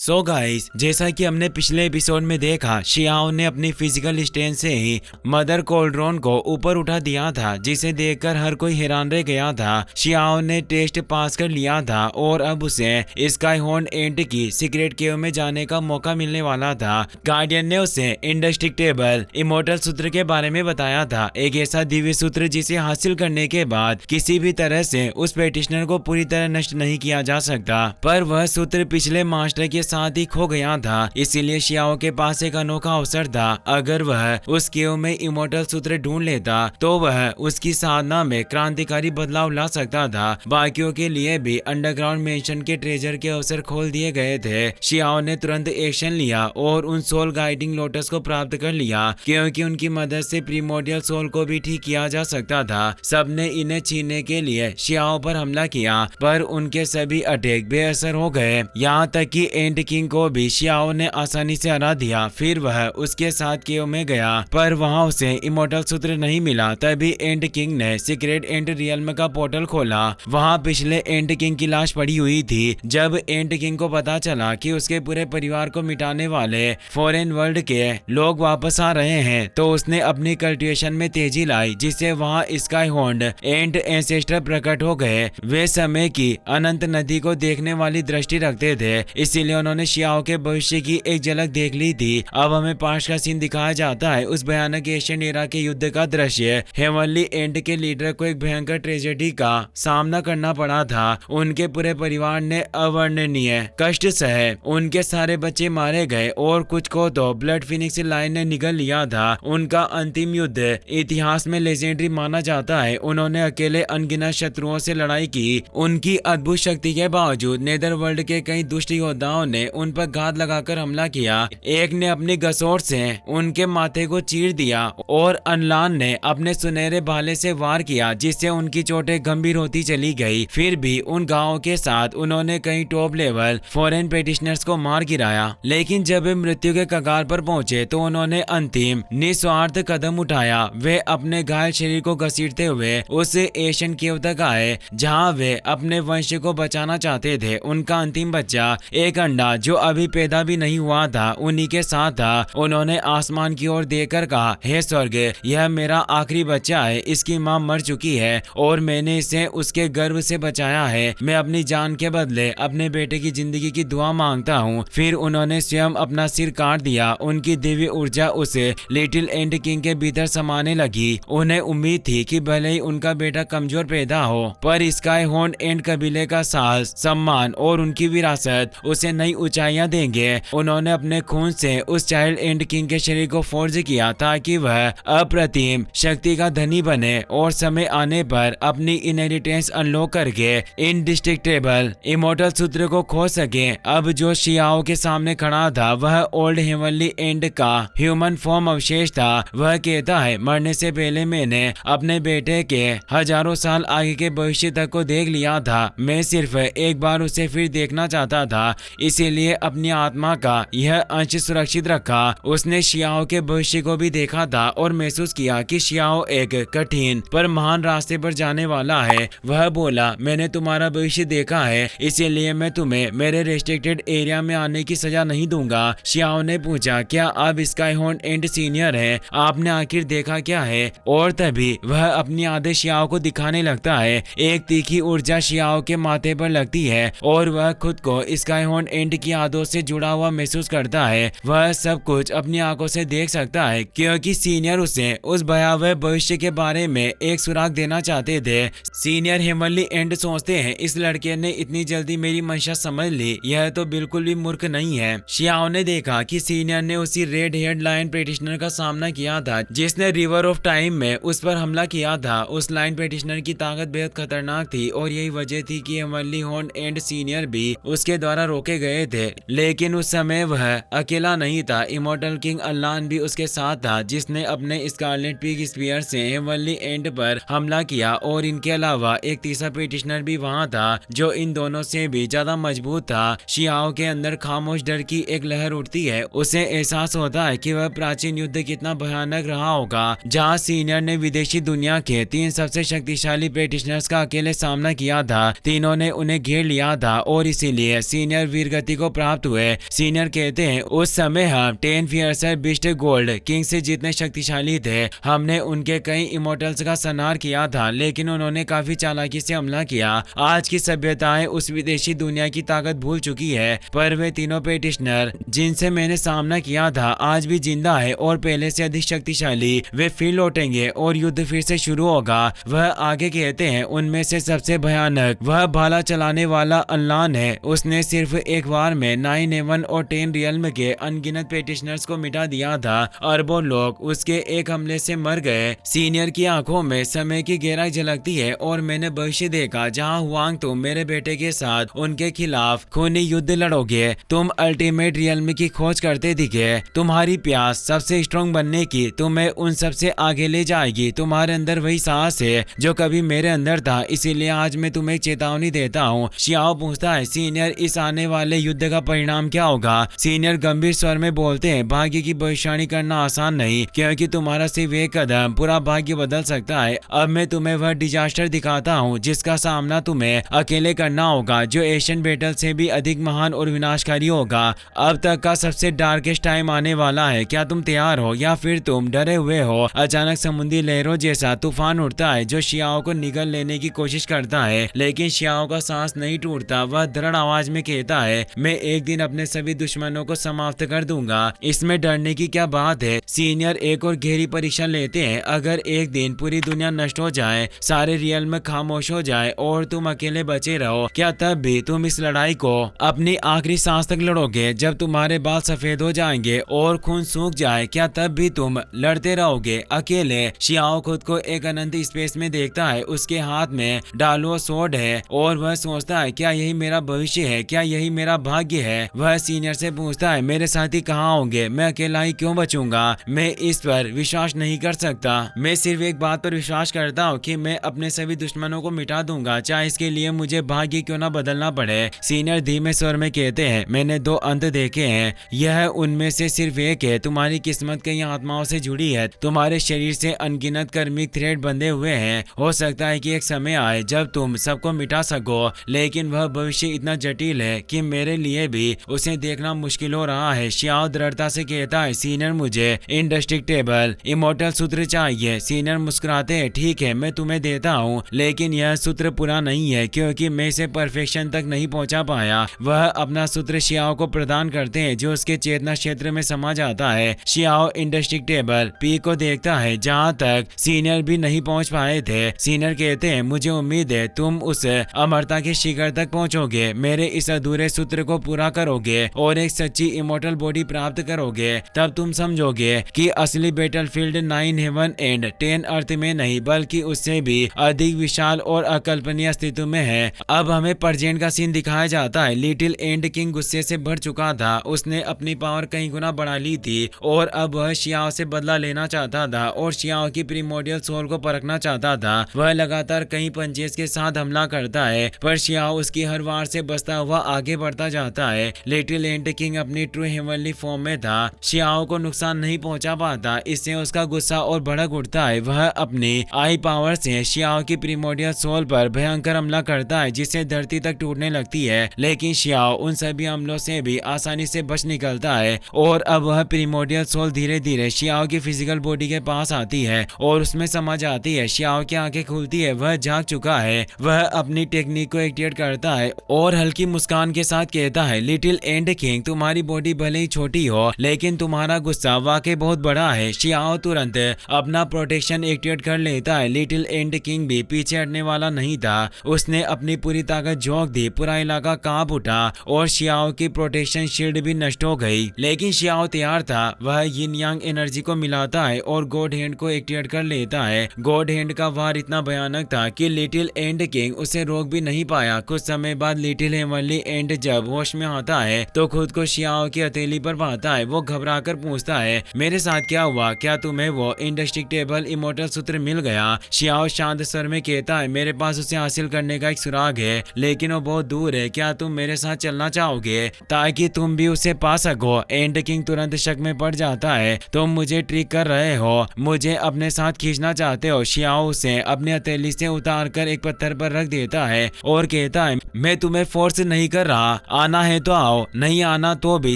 So guys, जैसा कि हमने पिछले एपिसोड में देखा, शियाओ ने अपनी फिजिकल स्ट्रेंथ से ही मदर कोल्ड्रोन को ऊपर उठा दिया था, जिसे देखकर हर कोई हैरान रह गया था। शियाओ ने टेस्ट पास कर लिया था और अब उसे स्काई हॉर्न एंट की सीक्रेट केव में जाने का मौका मिलने वाला था। गार्डियन ने उसे इंडेस्ट्रक्टेबल इमोर्टल सूत्र के बारे में बताया था, एक ऐसा दिव्य सूत्र जिसे हासिल करने के बाद किसी भी तरह से उस पेटिशनर को पूरी तरह नष्ट नहीं किया जा सकता। पर वह सूत्र पिछले मास्टर के साथ ही खो गया था, इसीलिए शियाओ के पास एक अनोखा अवसर था। अगर वह उस केव में इमोर्टल सूत्र ढूंढ लेता तो वह उसकी साधना में क्रांतिकारी बदलाव ला सकता था। बाकियों के लिए भी अंडरग्राउंड मेंशन के ट्रेजर के अवसर खोल दिए गए थे। शियाओ ने तुरंत एक्शन लिया और उन सोल गाइडिंग लोटस को प्राप्त कर लिया, क्योंकि उनकी मदद से प्रीमोडियल सोल को भी ठीक किया जा सकता था। सबने इन्हें छीनने के लिए शियाओ पर हमला किया, पर उनके सभी अटैक बेअसर हो गए। यहाँ तक कि एंट किंग को भी शियाओ ने आसानी से हरा दिया। फिर वह उसके साथ केव में गया, पर वहाँ उसे इमोर्टल सूत्र नहीं मिला। तभी एंट किंग ने सीक्रेट एंट रियल्म का पोर्टल खोला। वहाँ पिछले एंट किंग की लाश पड़ी हुई थी। जब एंट किंग को पता चला कि उसके पूरे परिवार को मिटाने वाले फॉरेन वर्ल्ड के लोग वापस आ रहे हैं, तो उसने अपनी कल्टिवेशन में तेजी लाई, जिससे वहाँ स्काई हॉर्न एंट एंसेस्टर प्रकट हो गए। वे समय की अनंत नदी को देखने वाली दृष्टि रखते थे, इसीलिए उन्होंने शियाओ के भविष्य की एक झलक देख ली थी। अब हमें पास्ट का सीन दिखाया जाता है, उस भयानक एशियन एरा के युद्ध का दृश्य। हेवनली एंट के लीडर को एक भयंकर ट्रेजेडी का सामना करना पड़ा था। उनके पूरे परिवार ने अवर्णनीय कष्ट सहे, उनके सारे बच्चे मारे गए और कुछ को तो ब्लड फिनिक्स लाइन ने निगल लिया था। उनका अंतिम युद्ध इतिहास में लेजेंडरी माना जाता है। उन्होंने अकेले अनगिनत शत्रुओं से लड़ाई की। उनकी अद्भुत शक्ति के बावजूद नेदरवर्ल्ड के कई दुष्ट योद्धाओं ने उन पर घात लगाकर हमला किया। एक ने अपनी गसोट से उनके माथे को चीर दिया और अनलान ने अपने सुनहरे भाले से वार किया, जिससे उनकी चोटें गंभीर होती चली गई। फिर भी उन गांवों के साथ उन्होंने कई टॉप लेवल फॉरेन पेटिशनर्स को मार गिराया। लेकिन जब वे मृत्यु के कगार पर पहुंचे तो उन्होंने अंतिम निस्वार्थ कदम उठाया। वे अपने घायल शरीर को घसीटते हुए उस एशियन केव तक आए, जहां वे अपने वंश को बचाना चाहते थे। उनका अंतिम बच्चा, एक अंडा जो अभी पैदा भी नहीं हुआ था, उन्हीं के साथ था। उन्होंने आसमान की ओर देखकर कहा, हे स्वर्ग, यह मेरा आखिरी बच्चा है। इसकी मां मर चुकी है और मैंने इसे उसके गर्भ से बचाया है। मैं अपनी जान के बदले अपने बेटे की जिंदगी की दुआ मांगता हूँ। फिर उन्होंने स्वयं अपना सिर काट दिया। उनकी दिव्य ऊर्जा उस लिटिल एंट किंग के भीतर समाने लगी। उन्हें उम्मीद थी कि भले ही उनका बेटा कमजोर पैदा हो, पर स्काई हॉर्न एंट कबीले का साहस, सम्मान और उनकी विरासत उसे नई ऊंचाइयां देंगे। उन्होंने अपने खून से उस चाइल्ड एंट किंग के शरीर को फोर्ज किया ताकि वह अप्रतिम शक्ति का धनी बने और समय आने पर अपनी इनहेरिटेंस अनलॉक करके इंडिस्ट्रक्टेबल इमोर्टल सूत्र को खो सके। अब जो शियाओ के सामने खड़ा था वह ओल्ड हेवनली एंट का ह्यूमन फॉर्म अवशेष था। वह कहता है, मरने से पहले मैंने अपने बेटे के हजारों साल आगे के भविष्य तक को देख लिया था। मैं सिर्फ एक बार उसे फिर देखना चाहता था, इसीलिए अपनी आत्मा का यह अंश सुरक्षित रखा। उसने शियाओ के भविष्य को भी देखा था और महसूस किया कि शियाओ एक कठिन पर महान रास्ते पर जाने वाला है। वह बोला, मैंने तुम्हारा भविष्य देखा है, इसीलिए मैं तुम्हें मेरे रेस्ट्रिक्टेड एरिया में आने की सजा नहीं दूंगा। शियाओ ने पूछा, क्या आप स्काई हॉर्न एंट सीनियर हैं? आपने आखिर देखा क्या है? और तभी वह अपनी आदत शियाओ को दिखाने लगता है। एक तीखी ऊर्जा शियाओ के माथे पर लगती है और वह खुद को स्काई हॉर्न एंट की आदतों से जुड़ा हुआ महसूस करता है। वह सब कुछ अपनी आंखों से देख सकता है, क्योंकि सीनियर उसे उस भयावह भविष्य के बारे में एक सुराग देना चाहते थे। सीनियर हेवनली एंट सोचते हैं, इस लड़के ने इतनी जल्दी मेरी मंशा समझ ली, यह तो बिल्कुल भी मूर्ख नहीं है। शियाओ ने देखा कि सीनियर ने उसी रेड हेयर्ड लायन पेटिशनर का सामना किया था जिसने रिवर ऑफ टाइम में उस पर हमला किया था। उस लायन पेटिशनर की ताकत बेहद खतरनाक थी और यही वजह थी कि हेवनली हॉर्न एंट सीनियर भी उसके द्वारा रोके गए थे। लेकिन उस समय वह अकेला नहीं था। इमोर्टल किंग अल्लान भी उसके साथ था, जिसने अपने स्कारलेट पिग स्पीयर से हेवनली एंट पर हमला किया। और इनके अलावा एक तीसरा पेटिशनर भी वहां था जो इन दोनों से भी ज्यादा मजबूत था। शियाओ के अंदर खामोश डर की एक लहर उठती है। उसे एहसास होता है कि वह प्राचीन युद्ध कितना भयानक रहा होगा, जहां सीनियर ने विदेशी दुनिया के 3 सबसे शक्तिशाली पेटिशनर्स का अकेले सामना किया था। तीनों ने उन्हें घेर लिया था और इसीलिए सीनियर वीरगति को प्राप्त हुए। सीनियर कहते हैं उस समय हम 10 फियर्सर बीस्ट गोल्ड किंग से जितने शक्तिशाली थे, हमने उनके कई इमोर्टल्स का संहार किया था, लेकिन उन्होंने काफी चालाकी से हमला किया। आज की सभ्यताएं उस विदेशी दुनिया की ताकत भूल चुकी है, पर वे तीनों पेटिशनर जिनसे मैंने सामना किया था आज भी जिंदा है और पहले से अधिक शक्तिशाली। वे फिर लौटेंगे और युद्ध फिर से शुरू होगा। वह आगे कहते हैं उनमें से सबसे भयानक वह भाला चलाने वाला अल्लान है। उसने सिर्फ एक बार में 9 हेवन और 10 रियल्म के अनगिनत पेटिशनर्स को मिटा दिया था। अरबों लोग उसके एक हमले से मर गए। सीनियर की आंखों में समय की गहराई झलकती है और मैंने भविष्य देखा जहां हुआंग तुम मेरे बेटे के साथ उनके खिलाफ खूनी युद्ध लड़ोगे। तुम अल्टीमेट रियल्म की खोज करते दिखे। तुम्हारी प्यास सबसे स्ट्रॉन्ग बनने की तुम्हें उन सबसे आगे ले जाएगी। तुम्हारे अंदर वही साहस है जो कभी मेरे अंदर था, इसीलिए आज मैं तुम्हें चेतावनी देता हूँ। शियाओ पूछता है सीनियर इस आने वाले युद्ध का परिणाम क्या होगा? सीनियर गंभीर स्वर में बोलते हैं भाग्य की भविष्यवाणी करना आसान नहीं, क्योंकि तुम्हारा सिर्फ एक कदम पूरा भाग्य बदल सकता है। अब मैं तुम्हें वह डिजास्टर दिखाता हूँ जिसका सामना तुम्हें अकेले करना होगा, जो एशियन बैटल से भी अधिक महान और विनाशकारी होगा। अब तक का सबसे डार्केस्ट टाइम आने वाला है। क्या तुम तैयार हो या फिर तुम डरे हुए हो? अचानक समुद्री लहरों जैसा तूफान उठता है जो शियाओ को निगल लेने की कोशिश करता है, लेकिन शियाओ का सांस नहीं टूटता। वह दृढ़ आवाज में कहता है मैं एक दिन अपने सभी दुश्मनों को समाप्त कर दूंगा। इसमें डरने की क्या बात है? सीनियर एक और गहरी परीक्षा लेते हैं। अगर एक दिन पूरी दुनिया नष्ट हो जाए, सारे रियल में खामोश हो जाए और तुम अकेले बचे रहो, क्या तब भी तुम इस लड़ाई को अपनी आखिरी सांस तक लड़ोगे? जब तुम्हारे बाल सफेद हो जाएंगे और खून सूख जाए, क्या तब भी तुम लड़ते रहोगे अकेले? शियाओ खुद को एक अनंत स्पेस में देखता है। उसके हाथ में डालो सोड है और वह सोचता है क्या यही मेरा भविष्य है? क्या यही मेरा भाग्य है? वह सीनियर से पूछता है मेरे साथी कहाँ होंगे? मैं अकेला ही क्यों बचूंगा? मैं इस पर विश्वास नहीं कर सकता। मैं सिर्फ एक बात पर विश्वास करता हूँ कि मैं अपने सभी दुश्मनों को मिटा दूंगा, चाहे इसके लिए मुझे भाग्य क्यों ना बदलना पड़े। सीनियर धीमे स्वर में कहते हैं मैंने 2 अंत देखे हैं, यह उनमें से सिर्फ एक है। तुम्हारी किस्मत कई आत्माओं से जुड़ी है। तुम्हारे शरीर से अनगिनत कर्मिक थ्रेड बंधे हुए हैं। हो सकता है कि एक समय आए जब तुम सबको मिटा सको, लेकिन वह भविष्य इतना जटिल है कि मेरे लिए भी उसे देखना मुश्किल हो रहा है। शियाओ दृढ़ता से कहता है सीनियर मुझे इंडेस्ट्रक्टेबल इमोर्टल सूत्र चाहिए। सीनियर मुस्कुराते हैं ठीक है मैं तुम्हें देता हूँ, लेकिन यह सूत्र पूरा नहीं है क्योंकि मैं इसे परफेक्शन तक नहीं पहुँचा पाया। वह अपना सूत्र शियाओ को प्रदान करते हैं जो उसके चेतना क्षेत्र में समा जाता है। शियाओ इंडेस्ट्रक्टेबल पी को देखता है जहाँ तक सीनियर भी नहीं पहुँच पाए थे। सीनियर कहते हैं मुझे उम्मीद है तुम उस अमरता के शिखर तक पहुँचोगे, मेरे इस अधूरे सूत्र को पूरा करोगे और एक सच्ची इमोर्टल बॉडी प्राप्त करोगे। तब तुम समझोगे कि असली बैटलफील्ड 9 हेवन एंड 10 अर्थ में नहीं बल्कि उससे भी अधिक विशाल और अकल्पनीय अस्तित्व में है। अब हमें परजेंट का सीन दिखाया जाता है। लिटिल एंड किंग गुस्से से भर चुका था। उसने अपनी पावर कई गुना बढ़ा ली थी और अब वह शियाओ से बदला लेना चाहता था और शियाओ की प्रीमोडियल सोल को परखना चाहता था। वह लगातार कई पंचेस के साथ हमला करता है, पर शियाओ उसकी हर वार से बचता हुआ आगे बढ़ता जाता है। लिटिल एंड किंग अपनी ट्रू हेवनली फॉर्म में था। शियाओ को नुकसान नहीं पहुंचा पाता, इससे उसका गुस्सा और भड़क उठता है। वह अपनी आई पावर से शियाओ की प्रीमोडियल सोल पर भयंकर हमला करता है जिससे धरती तक टूटने लगती है, लेकिन शियाओ उन सभी हमलों से भी आसानी से बच निकलता है और अब वह प्रीमोडियल सोल धीरे धीरे शियाओ की फिजिकल बॉडी के पास आती है और उसमें समा जाती है। शियाओ की आंखें खुलती है, वह जाग चुका है। वह अपनी टेक्निक को एक्टिवेट करता है और हल्की मुस्कान के साथ कहता है लिटिल एंड किंग तुम्हारी बॉडी भले ही छोटी हो लेकिन तुम्हारा गुस्सा वाकई बहुत बड़ा है। शियाओ तुरंत अपना प्रोटेक्शन एक्टिवेट कर लेता है। लिटिल एंड किंग भी पीछे हटने वाला नहीं था। उसने अपनी पूरी ताकत झोंक दी। पूरा इलाका कांप उठा और शियाओ की प्रोटेक्शन शील्ड भी नष्ट हो गई, लेकिन शियाओ तैयार था। वह यिन यांग एनर्जी को मिलाता है और गॉड हैंड को एक्टिवेट कर लेता है। गॉड हैंड का वार इतना भयानक था कि लिटिल एंड किंग उसे रोक भी नहीं पाया। कुछ समय बाद लिटिल हेवनली एंड जब होश में आता है तो खुद को शियाओ की हथेली पर पाता है। वो घबरा कर पूछता है मेरे साथ क्या हुआ? क्या तुम्हें वो इंडेस्ट्रक्टेबल इमोर्टल सूत्र मिल गया? शियाओ शांत स्वर में कहता है मेरे पास उसे हासिल करने का एक सुराग है, लेकिन वो बहुत दूर है। क्या तुम मेरे साथ चलना चाहोगे ताकि तुम भी उसे पा सको? एंड किंग तुरंत शक में पड़ जाता है। तुम मुझे ट्रिक कर रहे हो, मुझे अपने साथ खींचना चाहते हो। शियाओ उसे अपनी हथेली से उतार कर एक पत्थर पर रख देता है और कहता है मैं तुम्हें फोर्स नहीं कर रहा, आना है तो आओ, नहीं आना तो भी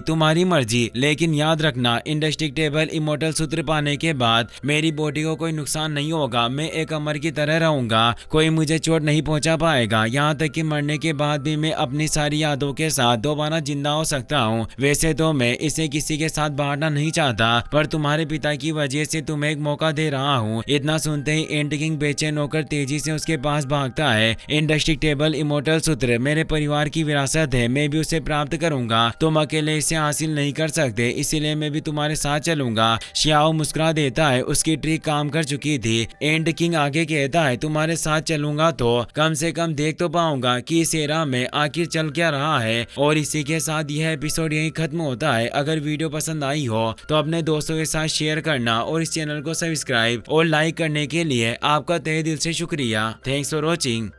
तुम्हारी मर्जी, लेकिन याद रखना इंडेस्ट्रिक्टेबल इमोर्टल सूत्र पाने के बाद मेरी बॉडी को कोई नुकसान नहीं होगा, मैं एक अमर की तरह रहूंगा, कोई मुझे चोट नहीं पहुंचा पाएगा, यहाँ तक कि मरने के बाद भी मैं अपनी सारी यादों के साथ दोबारा जिंदा हो सकता हूँ। वैसे तो मैं इसे किसी के साथ बांटना नहीं चाहता, पर तुम्हारे पिता की वजह से तुम्हें एक मौका दे रहा हूँ। इतना सुनते ही एंड किंग बेचैन होकर तेजी से उसके पास भागता है। इंडेस्ट्रिक्टेबल इमोर्टल सूत्र मेरे परिवार की विरासत है, मैं भी उसे प्राप्त करूंगा, तुम अकेले इसे हासिल नहीं कर सकते, इसीलिए मैं भी तुम्हारे साथ चलूंगा। शियाओ मुस्कुरा देता है, उसकी ट्रिक काम कर चुकी थी। एंड किंग आगे कहता है, तुम्हारे साथ चलूंगा तो कम से कम देख तो पाऊंगा कि इस एरा में आखिर चल क्या रहा है। और इसी के साथ यह एपिसोड यहीं खत्म होता है। अगर वीडियो पसंद आई हो तो अपने दोस्तों के साथ शेयर करना और इस चैनल को सब्सक्राइब और लाइक करने के लिए आपका तहे दिल से शुक्रिया। Thanks for watching.